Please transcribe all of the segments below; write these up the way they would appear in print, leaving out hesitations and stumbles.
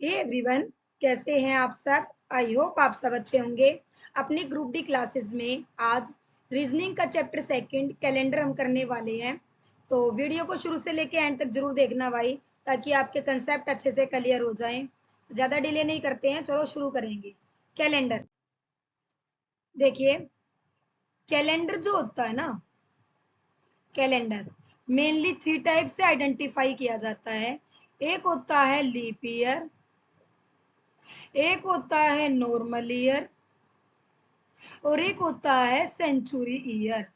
Hey everyone, कैसे हैं आप सब। आई होप आप सब अच्छे होंगे। अपनी ग्रुप डी क्लासेस में आज रीजनिंग का चैप्टर सेकंड कैलेंडर हम करने वाले हैं। तो वीडियो को शुरू से लेके एंड तक जरूर देखना भाई, ताकि आपके कंसेप्ट अच्छे से क्लियर हो जाएं। तो ज़्यादा डिले नहीं करते हैं, चलो शुरू करेंगे। कैलेंडर देखिए, कैलेंडर जो होता है ना, कैलेंडर मेनली 3 टाइप से आइडेंटिफाई किया जाता है। एक होता है लीप ईयर, एक होता है नॉर्मल ईयर और एक होता है सेंचुरी ईयर।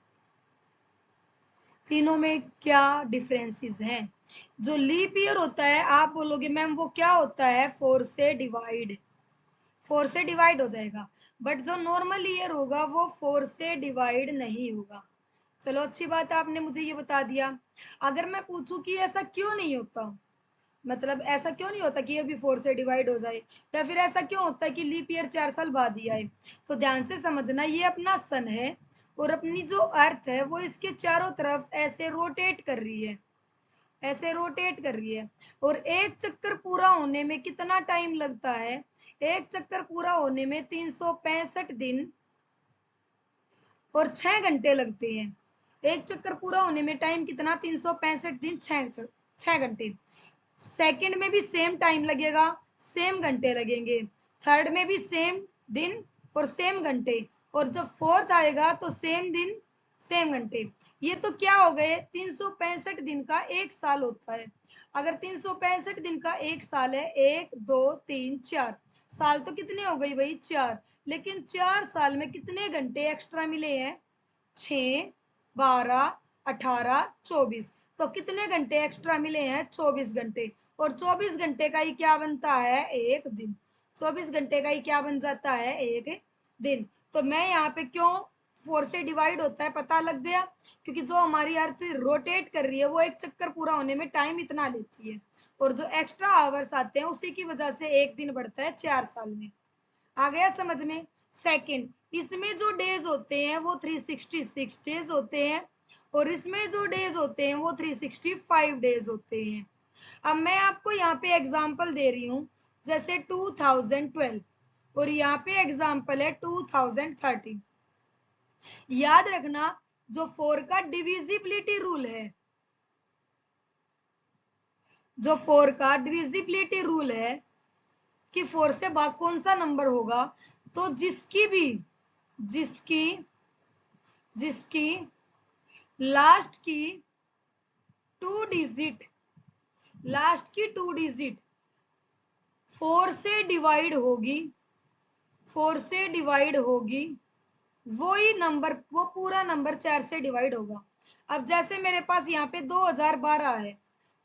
तीनों में क्या डिफरेंसेस हैं? जो लीप ईयर होता है, आप बोलोगे मैम वो क्या होता है? 4 से डिवाइड हो जाएगा। बट जो नॉर्मल ईयर होगा वो 4 से डिवाइड नहीं होगा। चलो अच्छी बात है, आपने मुझे ये बता दिया। अगर मैं पूछूं कि ऐसा क्यों नहीं होता, मतलब ऐसा क्यों नहीं होता कि अभी 4 से डिवाइड हो जाए, या फिर ऐसा क्यों होता है कि लीप ईयर 4 साल बाद ही आए, तो ध्यान से समझना। ये अपना सन है और अपनी जो अर्थ है वो इसके चारों तरफ ऐसे रोटेट कर रही है, ऐसे रोटेट कर रही है। और एक चक्कर पूरा होने में कितना टाइम लगता है? एक चक्कर पूरा होने में 365 दिन और 6 घंटे लगते हैं। एक चक्कर पूरा होने में टाइम कितना? 365 दिन 6 घंटे। सेकंड में भी सेम टाइम लगेगा, सेम घंटे लगेंगे। थर्ड में भी सेम दिन और सेम घंटे, और जब फोर्थ आएगा तो सेम दिन सेम घंटे। ये तो क्या हो गए? 365 दिन का एक साल होता है। अगर 365 दिन का एक साल है, 1 2 3 4 साल, तो कितने हो गई भाई? 4। लेकिन 4 साल में कितने घंटे एक्स्ट्रा मिले हैं? 6 12 18 24। तो कितने घंटे एक्स्ट्रा मिले हैं? 24 घंटे। और 24 घंटे का ही क्या बनता है? एक दिन। 24 घंटे का ही क्या बन जाता है? एक दिन। तो मैं यहाँ पे क्यों 4 से डिवाइड होता है पता लग गया, क्योंकि जो हमारी अर्थ रोटेट कर रही है वो एक चक्कर पूरा होने में टाइम इतना लेती है, और जो एक्स्ट्रा आवर्स आते हैं उसी की वजह से एक दिन बढ़ता है 4 साल में। आ गया समझ में? सेकंड, इसमें जो डेज होते हैं वो 366 डेज होते हैं, और इसमें जो डेज होते हैं वो 365 डेज होते हैं। अब मैं आपको यहाँ पे एग्जांपल दे रही हूँ, जैसे 2012, और यहाँ पे एग्जांपल है 2013। याद रखना, जो 4 का डिविजिबिलिटी रूल है, जो 4 का डिविजिबिलिटी रूल है कि 4 से भाग कौन सा नंबर होगा, तो जिसकी जिसकी लास्ट की 2 डिजिट, लास्ट की 2 डिजिट 4 से डिवाइड होगी, 4 से डिवाइड होगी, वही नंबर, वो पूरा नंबर 4 से डिवाइड होगा। अब जैसे मेरे पास यहाँ पे 2012 है,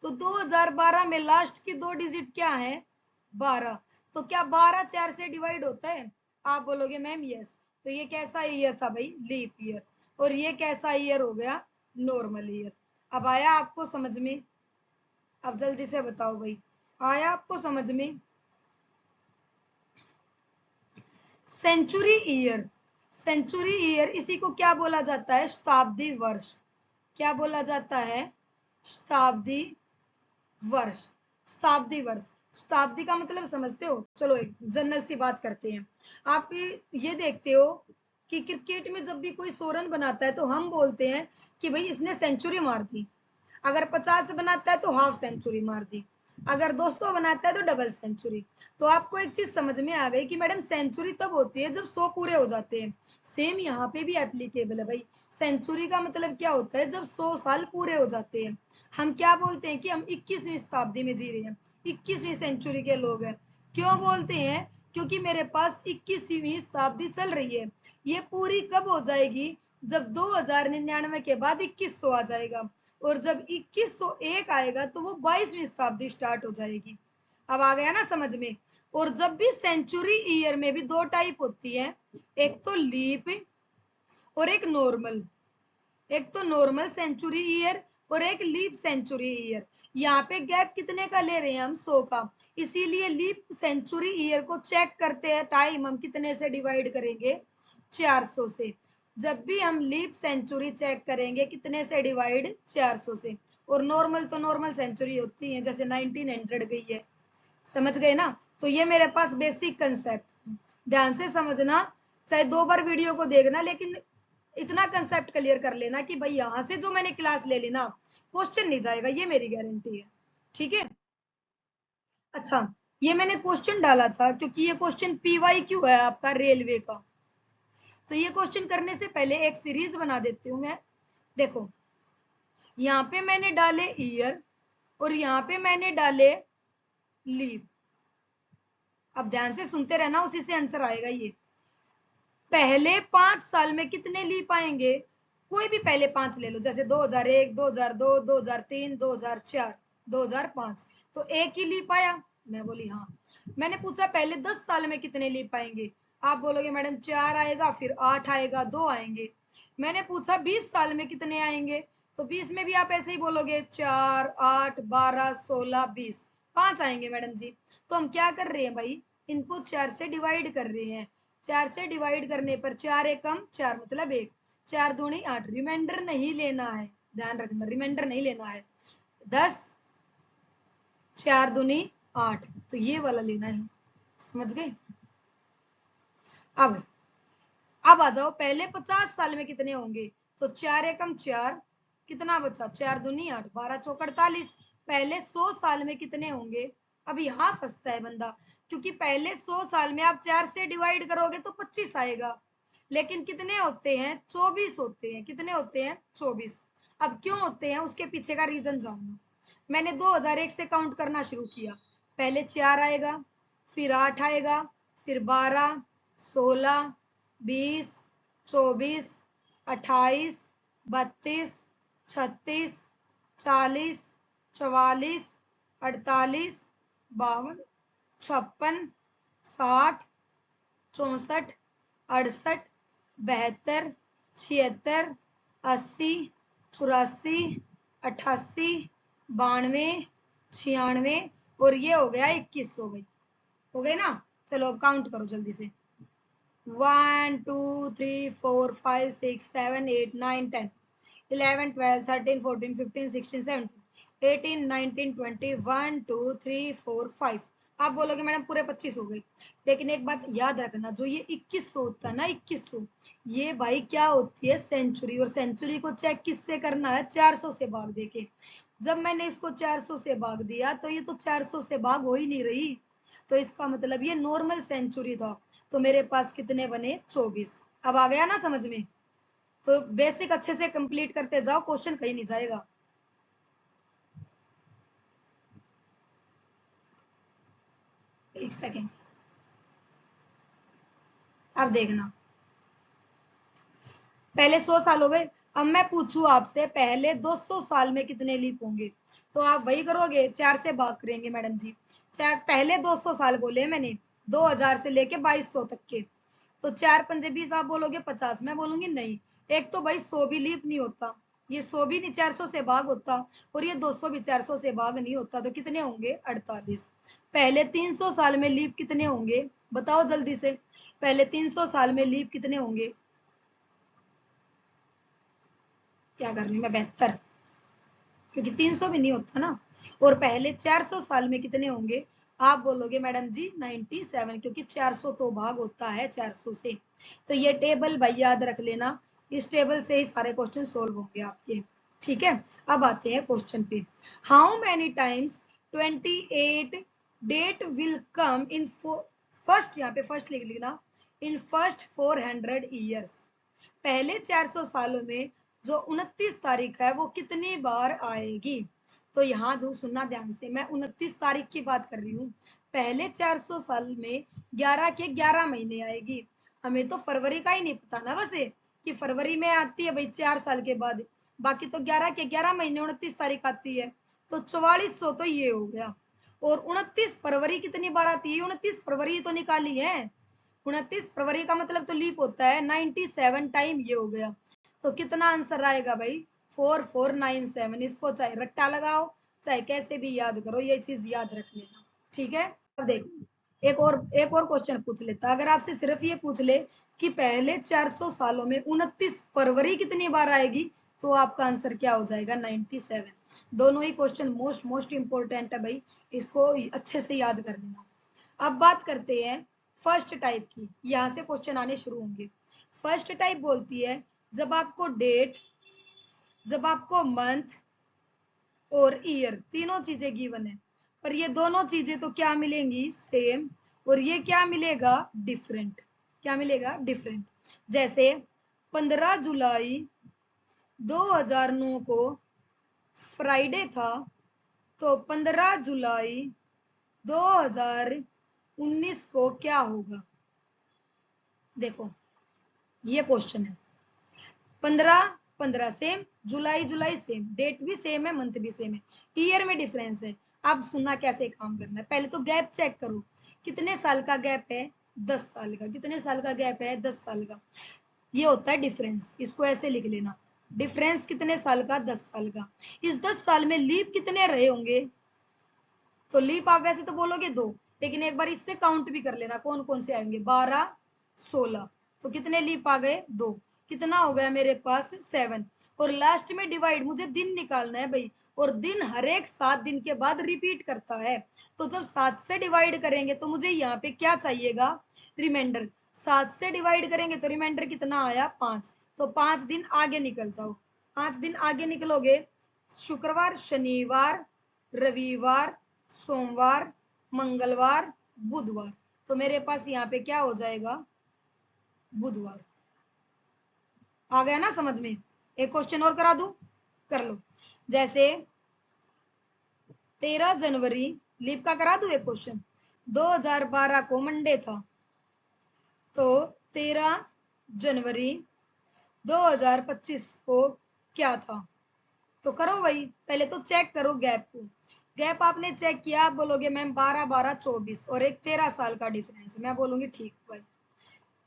तो 2012 में लास्ट की 2 डिजिट क्या है? 12। तो क्या 12 4 से डिवाइड होता है? आप बोलोगे मैम यस। तो ये कैसा ईयर था भाई? Leap year. और ये कैसा ईयर हो गया? Normal year. अब आया आपको समझ में? अब जल्दी से बताओ भाई, आया आपको समझ में? सेंचुरी ईयर, सेंचुरी ईयर इसी को क्या बोला जाता है? शताब्दी वर्ष। क्या बोला जाता है? शताब्दी वर्ष। शताब्दी वर्ष, शताब्दी का मतलब समझते हो? चलो एक जनरल सी बात करते हैं। आप ये देखते हो कि क्रिकेट में जब भी कोई 100 रन बनाता है तो हम बोलते हैं कि भाई इसने सेंचुरी मार दी। अगर 50 बनाता है तो हाफ सेंचुरी मार दी, अगर 200 बनाता है तो डबल सेंचुरी। तो आपको एक चीज समझ में आ गई कि मैडम सेंचुरी तब होती है जब 100 पूरे हो जाते हैं। सेम यहाँ पे भी एप्लीकेबल है भाई। सेंचुरी का मतलब क्या होता है? जब 100 साल पूरे हो जाते हैं। हम क्या बोलते हैं कि हम 21वीं शताब्दी में जी रहे हैं, 21वीं सेंचुरी के लोग हैं। क्यों बोलते हैं? क्योंकि मेरे पास 21वीं शताब्दी चल रही है। ये पूरी कब हो जाएगी? जब 2099 के बाद 2100 आ जाएगा, और जब 2101 आएगा तो वो 22वीं शताब्दी स्टार्ट हो जाएगी। अब आ गया ना समझ में? और जब भी सेंचुरी ईयर में भी 2 टाइप होती है, एक तो लीप और एक नॉर्मल। एक तो नॉर्मल सेंचुरी ईयर और एक लीप सेंचुरी ईयर। यहाँ पे गैप कितने का ले रहे हैं हम? 100 का। इसीलिए लीप सेंचुरी ईयर को चेक करते हैं टाइम हम कितने से डिवाइड करेंगे? 400 से। जब भी हम लीप सेंचुरी चेक करेंगे कितने से डिवाइड? 400 से। और नॉर्मल तो नॉर्मल सेंचुरी होती है, जैसे 1900 गई है। समझ गए ना? तो ये मेरे पास बेसिक कंसेप्ट, ध्यान से समझना, चाहे 2 बार वीडियो को देखना, लेकिन इतना कंसेप्ट क्लियर कर लेना कि भाई यहां से जो मैंने क्लास ले ली ना, क्वेश्चन नहीं जाएगा, ये मेरी गारंटी है। ठीक है। अच्छा, ये मैंने क्वेश्चन डाला था क्योंकि ये क्वेश्चन PYQ है आपका रेलवे का। तो ये क्वेश्चन करने से पहले एक सीरीज बना देती हूं मैं। देखो, यहाँ पे मैंने डाले ईयर और यहाँ पे मैंने डाले लीव। अब ध्यान से सुनते रहना, उसी से आंसर आएगा ये। पहले 5 साल में कितने लीव पाएंगे? कोई भी पहले 5 ले लो, जैसे 2001, 2002, 2003, 2004, 2005। तो एक ही लीव पाया? मैं बोली हाँ। मैंने पूछा पहले 10 साल में कितने लीव पाएंगे? आप बोलोगे मैडम 4 आएगा, फिर 8 आएगा, 2 आएंगे। मैंने पूछा 20 साल में कितने आएंगे? तो 20 में भी आप ऐसे ही बोलोगे 4, 8, 12, 16, 20, 5 आएंगे मैडम जी। तो हम क्या कर रहे हैं भाई, इनको 4 से डिवाइड कर रहे हैं। 4 से डिवाइड करने पर 4 एकम 4 मतलब 1, 4 दूनी 8। रिमाइंडर नहीं लेना है, ध्यान रखना, रिमाइंडर नहीं लेना है। 10, 4 दूनी 8, तो ये वाला लेना है। समझ गए? अब आ जाओ, पहले 50 साल में कितने होंगे? तो 4 एकम 4, कितना बचा? 4 दूनी 8, 12 चौक 48। पहले 100 साल में कितने होंगे? अब यहाँ फंसता है बंदा, क्योंकि पहले 100 साल में आप 4 से डिवाइड करोगे तो 25 आएगा, लेकिन कितने होते हैं? 24 होते हैं। कितने होते हैं? 24। अब क्यों होते हैं, उसके पीछे का रीजन जानना। मैंने 2001 से काउंट करना शुरू किया। पहले 4 आएगा, फिर 8 आएगा, फिर 12, 16, 20, 24, 28, 32, 36, 40, 44, 48, 52, 56, 60, 64, 68, 72, 76, 80, 84, 88, 92, 96, और ये हो गया 21 हो गए ना। चलो अब काउंट करो जल्दी से। 1, 2, 3, 4, 5, 6, 7, 8, 9, 10, 11, 12, 13, 14, 15, 16, 17, 18, 19, 20, 1, 2, 3, 4, 5। आप बोलोगे मैडम पूरे 25 हो गए, लेकिन एक बात याद रखना, जो ये 2100 होता है ना, 2100, ये भाई क्या होती है? सेंचुरी। और सेंचुरी को चेक किससे करना है? 400 से भाग देके। जब मैंने इसको 400 से भाग दिया तो ये तो 400 से भाग हो ही नहीं रही, तो इसका मतलब ये नॉर्मल सेंचुरी था। तो मेरे पास कितने बने? 24। अब आ गया ना समझ में? तो बेसिक अच्छे से कंप्लीट करते जाओ, क्वेश्चन कहीं नहीं जाएगा। एक सेकेंड, अब देखना, पहले 100 साल हो गए। अब मैं पूछूं आपसे पहले 200 साल में कितने लीप होंगे? तो आप वही करोगे, 4 से भाग करेंगे मैडम जी। चार पहले 200 साल बोले मैंने, 2000 से लेके 2200 तक के। तो 4 पंजे 20, आप बोलोगे 50, मैं बोलूंगी नहीं। एक तो भाई 100 भी लीप नहीं होता, ये 100 भी नहीं 400 से भाग होता, और ये 200 भी 400 से भाग नहीं होता। तो कितने होंगे? 48। पहले 300 साल में लीप कितने होंगे? बताओ जल्दी से, पहले 300 साल में लीप कितने होंगे? क्या कर रही हूँ मैं? 72, क्योंकि 300 भी नहीं होता ना। और पहले 400 साल में कितने होंगे? आप बोलोगे मैडम जी 97, क्योंकि 400 तो भाग होता है 400 से। तो ये टेबल भाई याद रख लेना, इस टेबल से ही सारे क्वेश्चन सोल्व होंगे आपके। ठीक है। अब आते हैं क्वेश्चन पे। How many times 28 date will come in first, यहाँ पे फर्स्ट लिख लेना, इन फर्स्ट 400 ईयर्स। पहले 400 सालों में जो 29 तारीख है वो कितनी बार आएगी? तो यहाँ दो सुनना ध्यान से, मैं 29 तारीख की बात कर रही हूँ। पहले 400 साल में 11 के 11 महीने आएगी। हमें तो फरवरी का ही नहीं पता ना वैसे, कि फरवरी में आती है भाई 4 साल के बाद। बाकी तो 11 के 11 महीने 29 तारीख आती है। तो 4400 तो ये हो गया। और 29 फरवरी कितनी बार आती है? 29 फरवरी तो निकाली है। 29 फरवरी का मतलब तो लीप होता है, 97 टाइम ये हो गया। तो कितना आंसर आएगा भाई? 4497। इसको चाहे रट्टा लगाओ, चाहे कैसे भी याद करो, ये चीज याद रख लेना। ठीक है। अब देखो, एक और क्वेश्चन पूछ लेता। अगर आपसे सिर्फ ये पूछ ले कि पहले 400 सालों में 29 फरवरी कितनी बार आएगी, तो आपका आंसर क्या हो जाएगा? 97। दोनों ही क्वेश्चन मोस्ट इंपोर्टेंट है भाई, इसको अच्छे से याद कर लेना। अब बात करते हैं फर्स्ट टाइप की, यहां से क्वेश्चन आने शुरू होंगे। फर्स्ट टाइप बोलती है जब आपको डेट, जब आपको मंथ और ईयर तीनों चीजें गिवन है, पर ये दोनों चीजें तो क्या मिलेंगी, सेम, और ये क्या मिलेगा, डिफरेंट। क्या मिलेगा, डिफरेंट। जैसे 15 जुलाई 2009 को फ्राइडे था, तो 15 जुलाई 2019 को क्या होगा। देखो ये क्वेश्चन है, 15 सेम, जुलाई जुलाई सेम, डेट भी सेम है, मंथ भी सेम है, ईयर में डिफरेंस है। अब सुनना कैसे काम करना है, पहले तो गैप चेक करो, कितने साल का गैप है, 10 साल का। कितने साल का गैप है, 10 साल का। ये होता है डिफरेंस, इसको ऐसे लिख लेना, डिफरेंस कितने साल का, 10 साल का। इस 10 साल में लीप कितने रहे होंगे, तो लीप आप वैसे तो बोलोगे 2, लेकिन एक बार इससे काउंट भी कर लेना कौन कौन से आएंगे, 12 16, तो कितने लीप आ गए, 2। कितना हो गया मेरे पास, 7। और लास्ट में डिवाइड, मुझे दिन निकालना है भाई, और दिन हर एक 7 दिन के बाद रिपीट करता है, तो जब 7 से डिवाइड करेंगे तो मुझे यहाँ पे क्या चाहिएगा, रिमाइंडर। 7 से डिवाइड करेंगे तो रिमाइंडर कितना आया, 5। तो 5 दिन आगे निकल जाओ, 5 दिन आगे निकलोगे, शुक्रवार, शनिवार, रविवार, सोमवार, मंगलवार, बुधवार, तो मेरे पास यहाँ पे क्या हो जाएगा, बुधवार। आ गया ना समझ में। एक क्वेश्चन और करा दूं, कर लो। जैसे 13 जनवरी, लीप का करा दूं एक क्वेश्चन, 2012 को मंडे था, तो 13 जनवरी 2025 को क्या था। तो करो भाई, पहले तो चेक करो गैप को। गैप आपने चेक किया, आप बोलोगे मैम 12 12 24 और एक 13 साल का डिफरेंस, मैं बोलूंगी ठीक भाई।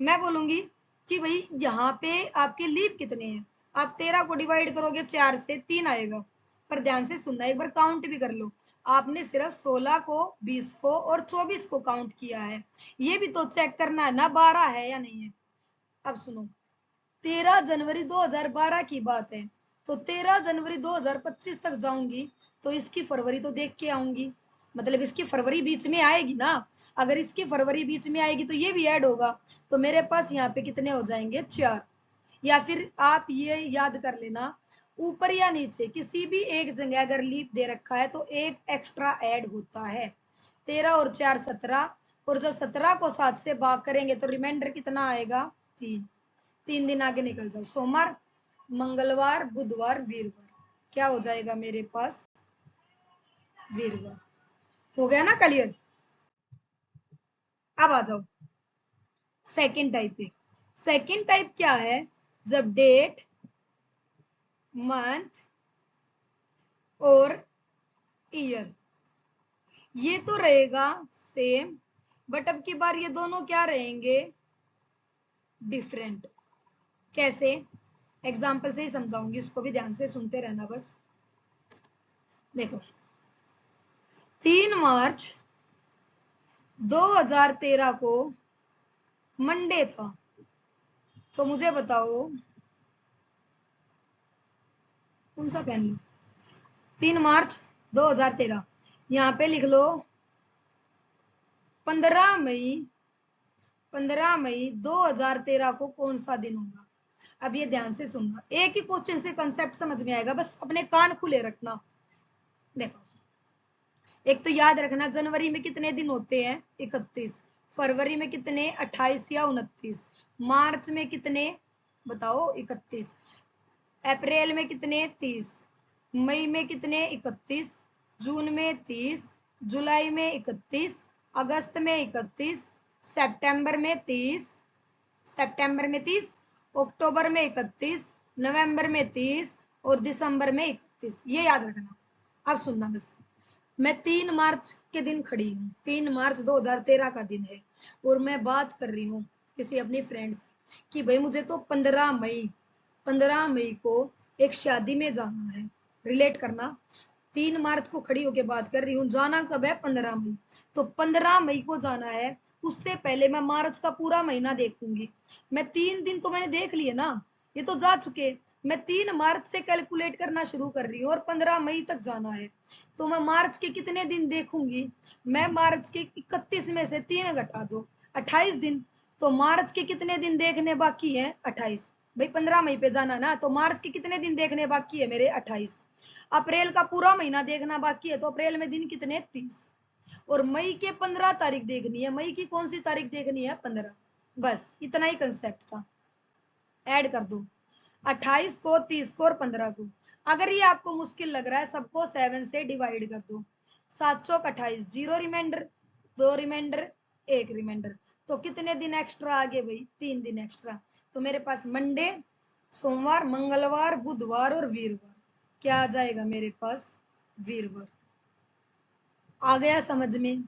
मैं बोलूंगी कि भाई यहाँ पे आपके लीप कितने हैं, आप 13 को डिवाइड करोगे 4 से, 3 आएगा। पर ध्यान से सुनना, एक बार काउंट भी कर लो, आपने सिर्फ 16 को, 20 को और 24 को काउंट किया है, ये भी तो चेक करना है ना 12 है या नहीं है। अब सुनो, 13 जनवरी 2012 की बात है, तो 13 जनवरी 2025 तक जाऊंगी तो इसकी फरवरी तो देख के आऊंगी, मतलब इसकी फरवरी बीच में आएगी ना। अगर इसकी फरवरी बीच में आएगी तो ये भी ऐड होगा, तो मेरे पास यहाँ पे कितने हो जाएंगे, 4। या फिर आप ये याद कर लेना, ऊपर या नीचे किसी भी एक जगह अगर लीप दे रखा है तो एक एक्स्ट्रा ऐड होता है। 13 और 4 17, और जब 17 को 7 से भाग करेंगे तो रिमाइंडर कितना आएगा, 3। 3 दिन आगे निकल जाओ, सोमवार, मंगलवार, बुधवार, वीरवार, क्या हो जाएगा मेरे पास, वीरवार। हो गया ना क्लियर। अब आ जाओ सेकंड टाइप पे। सेकंड टाइप क्या है, जब डेट, मंथ और ईयर ये तो रहेगा सेम, बट अब की बार ये दोनों क्या रहेंगे, डिफरेंट। कैसे, एग्जाम्पल से ही समझाऊंगी, इसको भी ध्यान से सुनते रहना बस। देखो 3 मार्च 2013 को मंडे था, तो मुझे बताओ कौन सा पेन लो, 3 मार्च 2013, यहाँ पे लिख लो 15 मई 15 मई 2013 को कौन सा दिन होगा। अब ये ध्यान से सुनना, एक ही क्वेश्चन से कंसेप्ट समझ में आएगा, बस अपने कान खुले रखना। देखो एक तो याद रखना, जनवरी में कितने दिन होते हैं, 31, फरवरी में कितने, 28 या 29, मार्च में कितने बताओ, 31, अप्रैल में कितने, 30, मई में कितने, 31, जून में 30, जुलाई में 31, अगस्त में 31, सितंबर में 30, सितंबर में 30, अक्टूबर में 31, नवंबर में 30 और दिसंबर में 31, ये याद रखना। अब सुनना बस, मैं 3 मार्च के दिन खड़ी हूँ, 3 मार्च 2013 का दिन है, और मैं बात कर रही हूँ किसी अपनी फ्रेंड से कि भाई मुझे तो 15 मई को एक शादी में जाना है। रिलेट करना, 3 मार्च को खड़ी होकर बात कर रही हूँ, जाना कब है, 15 मई, तो 15 मई को जाना है, उससे पहले मैं मार्च का पूरा महीना देखूंगी। मैं 3 दिन तो मैंने देख लिए ना, ये तो जा चुके, मैं 3 मार्च से कैलकुलेट करना शुरू कर रही हूँ और 15 मई तक जाना है, तो मैं मार्च के कितने दिन देखूंगी? मैं मार्च के 31 में से 3 घटा दो, 28 दिन। तो मार्च के कितने दिन देखने बाकी हैं? 28। भाई 15 मई पे जाना ना, तो मार्च के कितने दिन देखने बाकी है मेरे? 28। अप्रैल का पूरा महीना देखना बाकी है, तो अप्रैल में दिन कितने? 30। और मई के 15 तारीख देखनी है। मई की कौन सी तारीख देखनी है? 15। बस इतना ही कंसेप्ट था। ऐड कर दो 28 को, 30 को और 15 को। अगर ये आपको मुश्किल लग रहा है, सबको 7 से डिवाइड कर दो। 7 चौक 28, 0 रिमाइंडर, 2 रिमाइंडर, 1 रिमाइंडर। तो कितने दिन एक्स्ट्रा आ गए भाई? 3 दिन एक्स्ट्रा। तो मेरे पास मंडे, सोमवार, मंगलवार, बुधवार और वीरवार। क्या आ जाएगा मेरे पास? वीरवार। आ गया समझ में?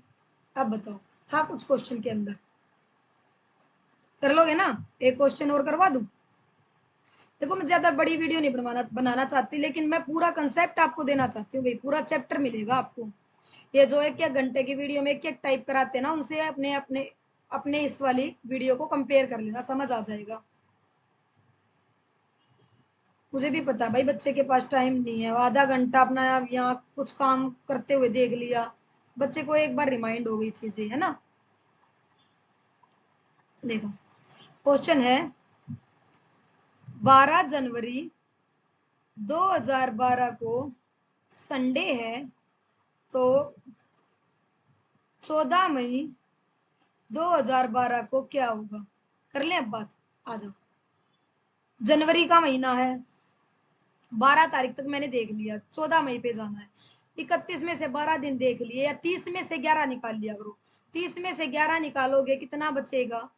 अब बताओ, था कुछ क्वेश्चन के अंदर? कर लोगे ना? एक क्वेश्चन और करवा दूं? देखो मैं ज्यादा बड़ी वीडियो नहीं बनाना चाहती, लेकिन मैं पूरा कंसेप्ट आपको देना चाहती हूँ भाई। पूरा चैप्टर मिलेगा आपको। ये जो 1-1 घंटे की वीडियो में एक टाइप कराते हैं ना, उनसे अपने अपने अपने इस वाली वीडियो को कंपेयर कर लेना, समझ आ जाएगा। मुझे भी पता भाई बच्चे के पास टाइम नहीं है, आधा घंटा अपना यहाँ कुछ काम करते हुए देख लिया, बच्चे को एक बार रिमाइंड हो गई चीजें, है ना। देखो क्वेश्चन है, 12 जनवरी 2012 को संडे है, तो 14 मई 2012 को क्या होगा? कर ले अब बात, आ जाओ। जनवरी का महीना है, 12 तारीख तक मैंने देख लिया, 14 मई पे जाना है। 31 में से 12 दिन देख लिए, या 30 में से 11 निकाल लिया करो। 30 में से 11 निकालोगे कितना बचेगा?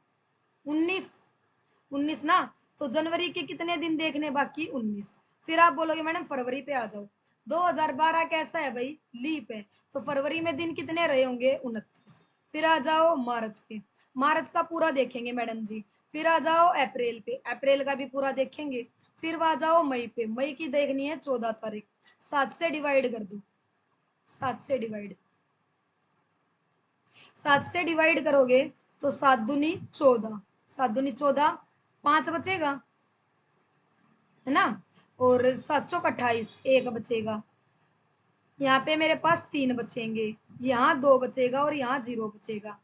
19। 19 ना। तो जनवरी के कितने दिन देखने बाकी? 19। फिर आप बोलोगे मैडम फरवरी पे आ जाओ। 2012 कैसा है भाई? लीप है। तो फरवरी में दिन कितने रहे होंगे? 29। फिर आ जाओ मार्च पे, मार्च का पूरा देखेंगे मैडम जी। फिर आ जाओ अप्रैल पे, अप्रैल का भी पूरा देखेंगे। फिर आ जाओ मई पे, मई की देखनी है 14 तारीख। 7 से डिवाइड कर दो, 7 से डिवाइड, 7 से डिवाइड करोगे तो 7 दूनी 14, 7 दूनी 14, 5 बचेगा, है ना। और 7 चौक 28, 1 बचेगा। यहाँ पे मेरे पास 3 बचेंगे, यहाँ 2 बचेगा और यहाँ 0 बचेगा।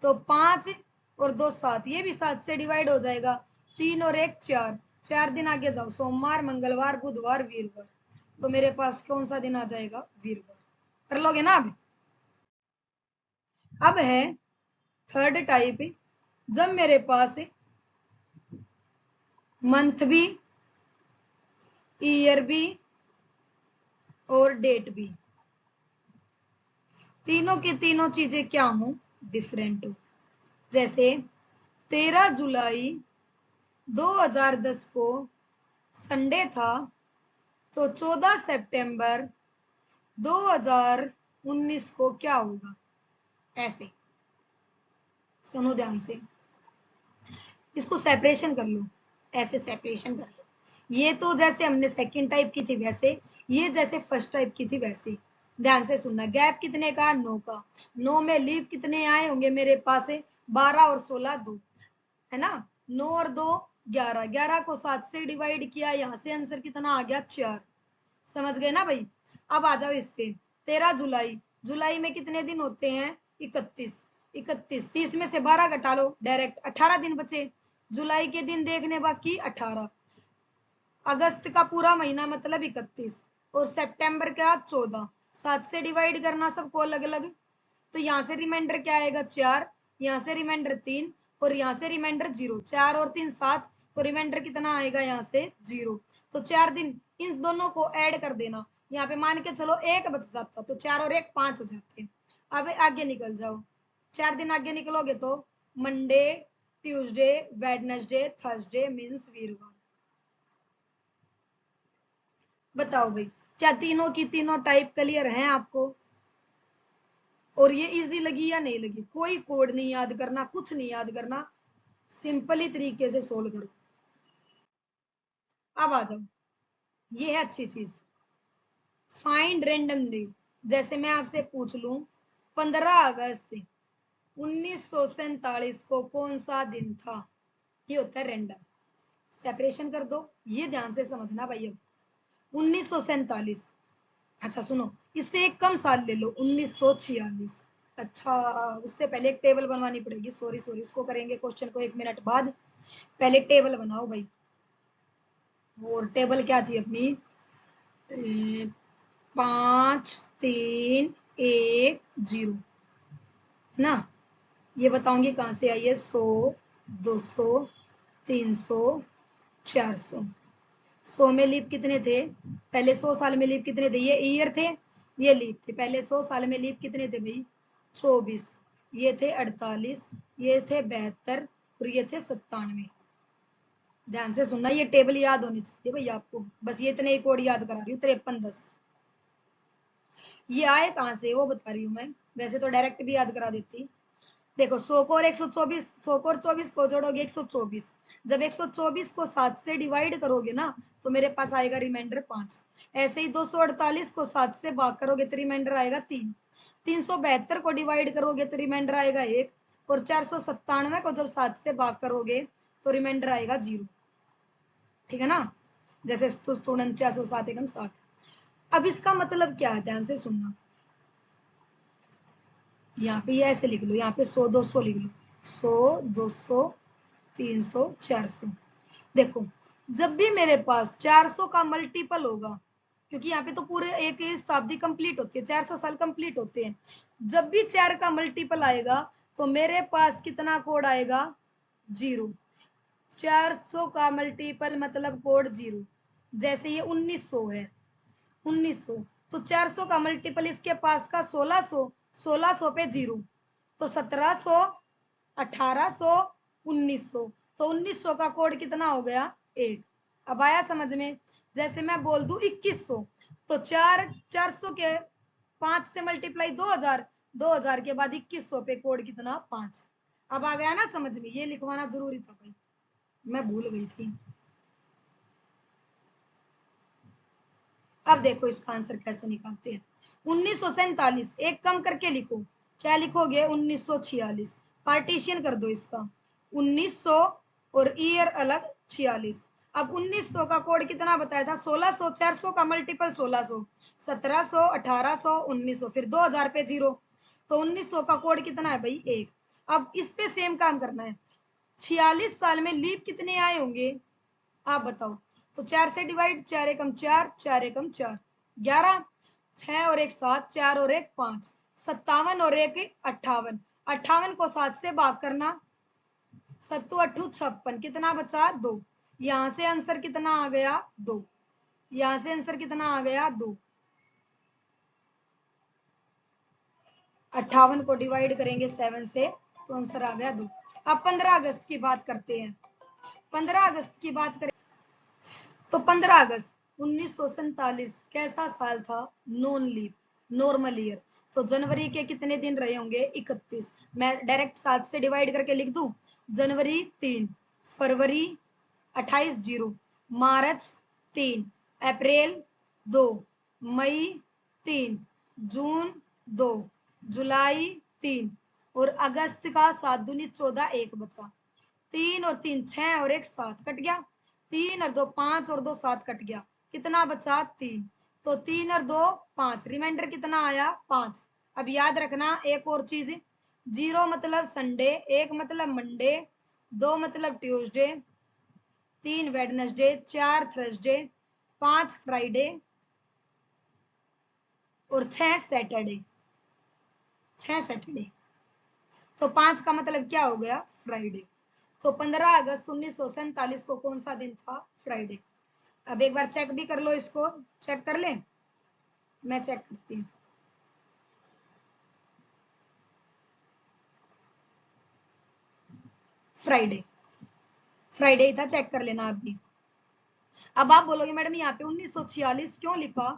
तो 5 और 2 7, ये भी 7 से डिवाइड हो जाएगा। 3 और 1 4, 4 दिन आगे जाओ, सोमवार, मंगलवार, बुधवार, वीरवार। तो मेरे पास कौन सा दिन आ जाएगा? वीरवार। कर लोगे ना? अब है थर्ड टाइप, जब मेरे पास मंथ भी, ईयर भी और डेट भी, तीनों की तीनों चीजें क्या हो? डिफरेंट हो। जैसे 13 जुलाई 2010 को संडे था, तो 14 सितंबर 2019 को क्या होगा? ऐसे सुनो ध्यान से, इसको सेपरेशन कर लो, ऐसे सेपरेशन कर लो। ये तो जैसे हमने सेकंड टाइप की थी वैसे, ये जैसे फर्स्ट टाइप की थी वैसे। ध्यान से सुनना। गैप कितने का? 9 का। 9 में लीव कितने आए होंगे मेरे पास? 12 और 16 2, है ना। 9 और 2 11, 11 को 7 से डिवाइड किया, यहाँ से आंसर कितना आ गया? 4। समझ गए ना भाई? अब आ जाओ इस पे। 13 जुलाई, जुलाई में कितने दिन होते हैं? 31। 31, 30 में से 12 घटा लो डायरेक्ट, 18 दिन बचे। जुलाई के दिन देखने बाकी 18। अगस्त का पूरा महीना मतलब 31, और सितंबर का 14। 7 से डिवाइड करना सबको अलग अलग। तो यहाँ से रिमाइंडर क्या आएगा? 4, यहाँ से रिमाइंडर 3 और यहाँ से रिमाइंडर 0। 4 और 3 7, तो रिमाइंडर कितना आएगा? यहाँ से 0। तो 4 दिन इन दोनों को ऐड कर देना। यहाँ पे मान के चलो 1 बच जाता, तो 4 और 1 5 हो जाते। अब आगे निकल जाओ, 4 दिन आगे निकलोगे तो Monday, Tuesday, Wednesday, Thursday means वीरवार। बताओ भाई, क्या तीनों की तीनों टाइप क्लियर हैं आपको? और ये इजी लगी या नहीं लगी? कोई कोड नहीं याद करना, कुछ नहीं याद करना, सिंपली तरीके से सोल्व करो। अब आ जाओ, ये है अच्छी चीज, फाइंड रैंडमली। जैसे मैं आपसे पूछ लूं 15 अगस्त 1947 को कौन सा दिन था? ये होता है रैंडम। सेपरेशन कर दो, ये ध्यान से समझना भाई। अब 1947, अच्छा सुनो, इससे एक कम साल ले लो, 1946। अच्छा, उससे पहले एक टेबल बनवानी पड़ेगी, सॉरी सॉरी, इसको करेंगे क्वेश्चन को 1 मिनट बाद। पहले टेबल बनाओ भाई। और टेबल क्या थी अपनी? 5 3 1 0 ना। ये बताऊंगी कहाँ से आई है? 100 200 300 400। 100 में लीप कितने थे पहले? 100 साल में लीप कितने थे? ये ईयर थे, ये लीप थे। पहले 100 साल में लीप कितने थे भाई? 24। ये थे 48, ये थे 72 और ये थे 97। ध्यान से सुनना, ये टेबल याद होनी चाहिए भाई आपको। बस ये इतने एक और याद करा रही हूँ, 53 10। ये आए कहाँ से वो बता रही हूँ मैं, वैसे तो डायरेक्ट भी याद करा देती। देखो 100 को और 124, 100 को और 24 को जोड़ोगे 124। जब 124 को 7 से डिवाइड करोगे ना, तो मेरे पास आएगा रिमाइंडर 5। ऐसे ही 248 को 7 से भाग करोगे तो रिमाइंडर आएगा 3। 372 को डिवाइड करोगे तो रिमाइंडर आएगा 1। और 497 को जब 7 से भाग करोगे तो रिमाइंडर आएगा 0। ठीक है ना? जैसे 49 एकम 7। अब इसका मतलब क्या है, ध्यान से सुनना। यहाँ पे ऐसे लिख लो, यहाँ पे 100 200 लिख लो, 100 200 300 400। देखो, जब भी मेरे पास 400 का मल्टीपल होगा, क्योंकि यहाँ पे तो पूरे एक शताब्दी कंप्लीट होती है, 400 साल कंप्लीट होते हैं। जब भी 4 का मल्टीपल आएगा तो मेरे पास कितना कोड आएगा? 0। 400 का मल्टीपल मतलब कोड 0। जैसे ये 1900 है, 1900, तो 400 का मल्टीपल इसके पास का 1600, 1600 पे 0, तो 1700 1800 1900, तो 1900 का कोड कितना हो गया? 1। अब आया समझ में? जैसे मैं बोल दूं 2100, तो 400 के 5 से मल्टीप्लाई 2000, 2000 के बाद 2100 पे कोड कितना? 5। अब आ गया ना समझ में? ये लिखवाना जरूरी था भाई, मैं भूल गई थी। अब देखो इसका आंसर कैसे निकालते हैं। 1947 एक कम करके लिखो, क्या लिखोगे? 1946। पार्टीशन कर दो इसका, 1900 और ईयर अलग 46। अब 1900 का कोड कितना बताया था? 1600। 400 का मल्टीपल 1600, 1700 1800 1900, फिर 2000 पे 0, तो 1900 का कोड कितना है भाई? 1। अब इस पे सेम काम करना है। 46 साल में लीप कितने आए होंगे आप बताओ? तो 4 से डिवाइड, 4 एकम 4, 4 एकम 4, 11, 6 और 1 7, 4 और 1 5, 57 और 1 58। 58 को 7 से भाग करना, 7 8 56, कितना बचा? 2। यहां से आंसर कितना आ गया? 2। यहां से आंसर कितना आ गया? 2। 58 को डिवाइड करेंगे 7 से तो आंसर आ गया 2। अब 15 अगस्त की बात करते हैं। 15 अगस्त की बात करें तो 15 अगस्त 1947 कैसा साल था? Non leap, normal year. तो जनवरी के कितने दिन रहे होंगे? 31। मैं डायरेक्ट 7 से डिवाइड करके लिख दूं, जनवरी 3, फरवरी 28 0, मार्च 3, अप्रैल 2, मई 3, जून 2, जुलाई 3 और अगस्त का 7 दूनी 14, 1 बचा। 3 और 3 6 और 1 7, कट गया। 3 और 2 5 और 2 7, कट गया। कितना बचा? 3। तो 3 और 2 5, रिमाइंडर कितना आया? 5। अब याद रखना एक और चीज, 0 मतलब संडे, 1 मतलब मंडे, 2 मतलब ट्यूसडे, 3 वेडनेसडे, 4 थर्सडे, 5 फ्राइडे और 6 सैटरडे। 6 सैटरडे, तो 5 का मतलब क्या हो गया? फ्राइडे। तो 15 अगस्त 1947 को कौन सा दिन था? फ्राइडे। अब एक बार चेक भी कर लो, इसको चेक कर ले, मैं चेक करती हूँ। फ्राइडे, फ्राइडे ही था, चेक कर लेना आप भी। अब आप बोलोगे मैडम यहाँ पे 1946 क्यों लिखा?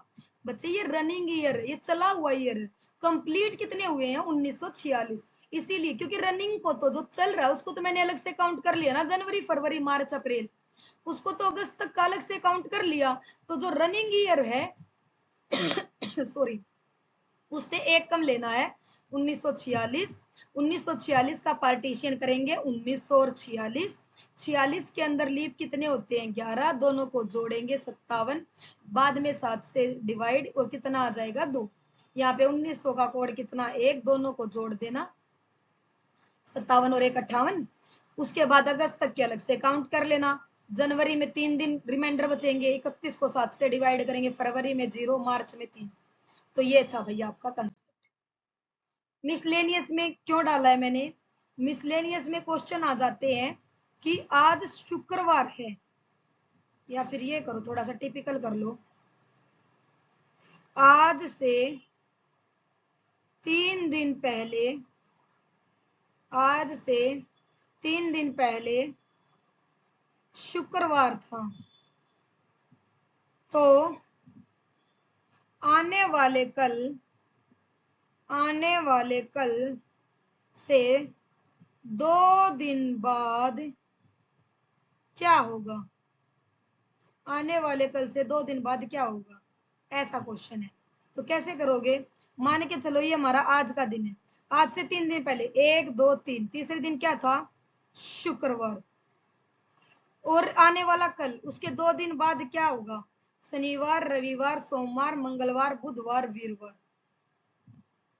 बच्चे ये रनिंग ईयर, ये चला हुआ ईयर, कंप्लीट कितने हुए हैं? 1946। इसीलिए, क्योंकि रनिंग को तो जो चल रहा है उसको तो मैंने अलग से काउंट कर लिया ना, जनवरी फरवरी मार्च अप्रैल, उसको तो अगस्त तक का अलग से काउंट कर लिया। तो जो रनिंग ईयर है सॉरी, उससे एक कम लेना है, 1946। 1946 का पार्टीशन करेंगे 1900 और 46, 46 के अंदर लीप कितने होते हैं 11, दोनों को जोड़ेंगे 57, बाद में 7 से डिवाइड और कितना आ जाएगा 2। यहाँ पे 1900 का कोड कितना 1, दोनों को जोड़ देना 57 और 1 58। उसके बाद अगस्त तक के अलग से काउंट कर लेना। जनवरी में 3 दिन रिमाइंडर बचेंगे, 31 को 7 से डिवाइड करेंगे, फरवरी में 0, मार्च में 3। तो ये था भैया आपका कंसेप्ट। मिसलेनियस में क्यों डाला है मैंने, मिसलेनियस में क्वेश्चन आ जाते हैं कि आज शुक्रवार है, या फिर ये करो थोड़ा सा टिपिकल कर लो, आज से 3 दिन पहले, आज से 3 दिन पहले शुक्रवार था, तो आने वाले कल से 2 दिन बाद क्या होगा, आने वाले कल से 2 दिन बाद क्या होगा, ऐसा क्वेश्चन है। तो कैसे करोगे, मान के चलो ये हमारा आज का दिन है, आज से 3 दिन पहले 1 2 3, तीसरे दिन क्या था शुक्रवार, और आने वाला कल, उसके 2 दिन बाद क्या होगा, शनिवार रविवार सोमवार मंगलवार बुधवार वीरवार।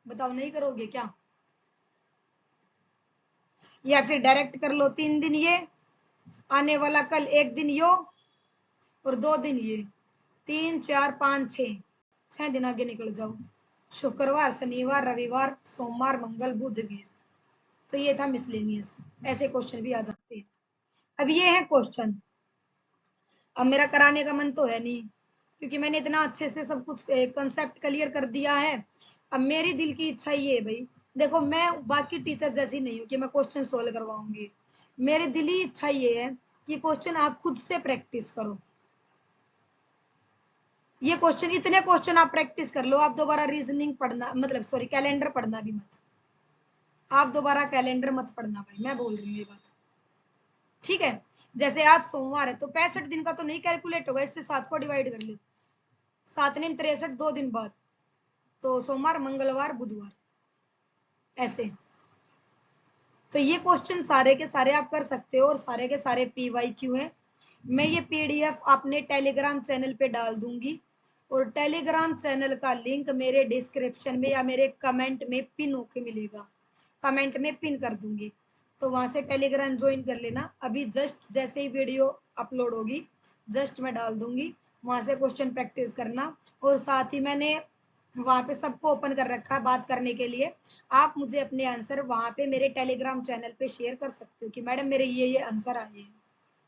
बताओ नहीं करोगे क्या, या फिर डायरेक्ट कर लो 3 दिन ये, आने वाला कल 1 दिन यो और 2 दिन ये, 3 4 5 6 दिन आगे निकल जाओ, शुक्रवार शनिवार रविवार सोमवार मंगल बुध वीर। तो ये था मिसलेनियस, ऐसे क्वेश्चन भी आ जाते हैं। अब ये है क्वेश्चन, अब मेरा कराने का मन तो है नहीं, क्योंकि मैंने इतना अच्छे से सब कुछ कंसेप्ट क्लियर कर दिया है। अब मेरी दिल की इच्छा ये है भाई, देखो मैं बाकी टीचर जैसी नहीं हूँ कि मैं क्वेश्चन सोल्व करवाऊंगी, मेरी दिली इच्छा ये है कि क्वेश्चन आप खुद से प्रैक्टिस करो। ये क्वेश्चन, इतने क्वेश्चन आप प्रैक्टिस कर लो, आप दोबारा रीजनिंग पढ़ना, मतलब सॉरी कैलेंडर पढ़ना भी मत, आप दोबारा कैलेंडर मत पढ़ना भाई, मैं बोल रही हूँ ये बात, ठीक है। जैसे आज सोमवार है तो 65 दिन का तो नहीं कैलकुलेट होगा, इससे 7 को डिवाइड कर लो, 7 ने 63, 2 दिन बाद, तो सोमवार मंगलवार बुधवार, ऐसे। तो ये क्वेश्चन सारे के सारे आप कर सकते हो, और सारे के सारे PYQ है। मैं ये PDF अपने टेलीग्राम चैनल पे डाल दूंगी, और टेलीग्राम चैनल का लिंक मेरे डिस्क्रिप्शन में या मेरे कमेंट में पिन होके मिलेगा, कमेंट में पिन कर दूंगी, तो वहां से टेलीग्राम ज्वाइन कर लेना। अभी जस्ट जैसे ही वीडियो अपलोड होगी जस्ट मैं डाल दूंगी, वहां से क्वेश्चन प्रैक्टिस करना। और साथ ही मैंने वहां पे सबको ओपन कर रखा है बात करने के लिए, आप मुझे अपने आंसर वहां पे मेरे टेलीग्राम चैनल पे शेयर कर सकते हो कि मैडम मेरे ये आंसर आए हैं।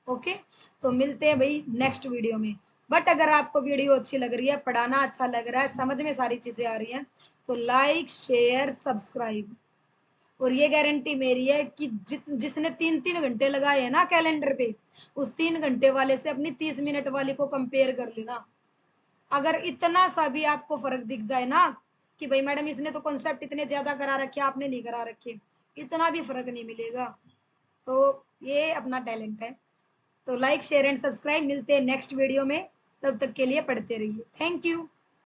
ओके, तो मिलते हैं भाई नेक्स्ट वीडियो में। बट अगर आपको वीडियो अच्छी लग रही है, पढ़ाना अच्छा लग रहा है, समझ में सारी चीजें आ रही हैं, तो लाइक शेयर सब्सक्राइब। और ये गारंटी मेरी है कि जिसने 3-3 घंटे लगाए हैं ना कैलेंडर पे, उस 3 घंटे वाले से अपनी 30 मिनट वाली को कंपेयर कर लेना। अगर इतना सा भी आपको फर्क दिख जाए ना कि भाई मैडम इसने तो कॉन्सेप्ट इतने ज्यादा करा रखे, आपने नहीं करा रखे, इतना भी फर्क नहीं मिलेगा, तो ये अपना टैलेंट है। तो लाइक शेयर एंड सब्सक्राइब, मिलते हैं नेक्स्ट वीडियो में, तब तक के लिए पढ़ते रहिए, थैंक यू।